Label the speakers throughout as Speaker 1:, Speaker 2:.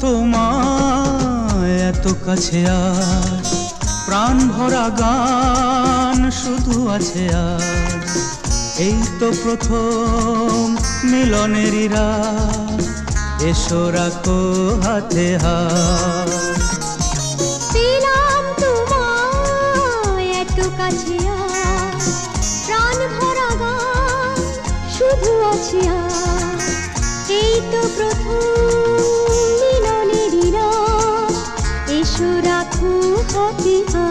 Speaker 1: তোমায় এত কাছে আজ, প্রাণ ভরা গান শুধু আছে আজ। এই তো প্রথম মিলনেরই রাত, এসো রাখো হাতে হাত।
Speaker 2: পেলাম তোমায় এত কাছে আজ, প্রাণ ভরা গান শুধু আছে আজ। এই তো প্রথম মিলনেরই রাত, এসো রাখো হাতে হাত।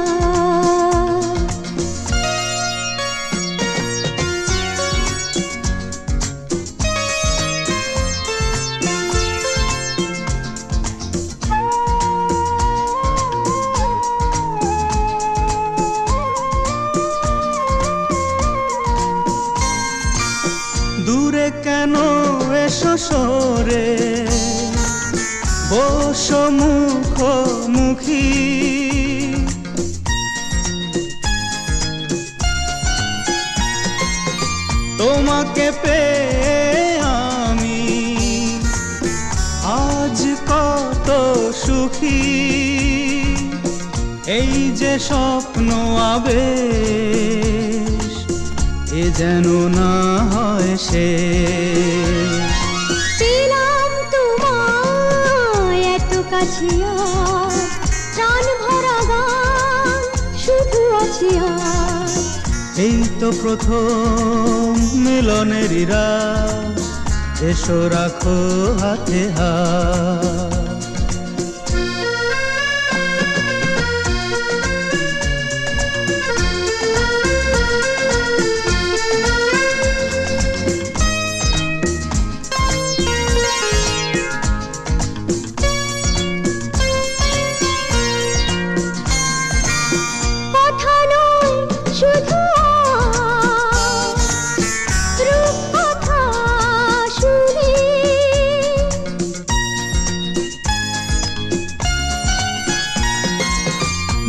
Speaker 1: দূরে কেন এসো সরে, বসো মুখোমুখি। তোমাকে পেয়ে আমি আজ কত সুখী। এই যে স্বপ্ন আবেশ, এ যেন না হয় শেষ।
Speaker 2: পেলাম তোমায় এত কাছে আজ, প্রাণ ভরা গান শুধু আছে আজ।
Speaker 1: এই তো প্রথম মিলনেরই রাত, এসো রাখো হাতে হাত।
Speaker 2: কথা নয় শুধু রূপকথা শুনি,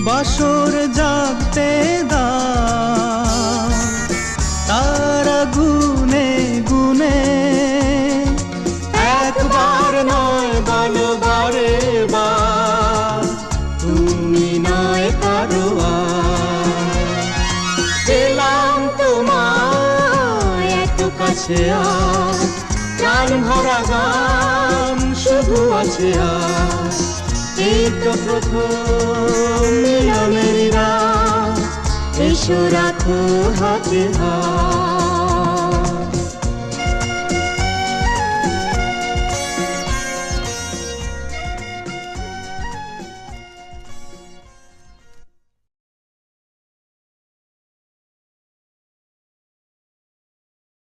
Speaker 1: বাসর জাগতে দাও, তারা গুনে গুনে। একবার নয় বলো বারে বার, তুমি নয় কারো আর। পেলাম তোমায় এত কাছে আজ, প্রাণ ভরা গান শুধু আছে আজ। এই তো প্রথম মিলনেরই রাত, এসো রাখো হাতে হাত।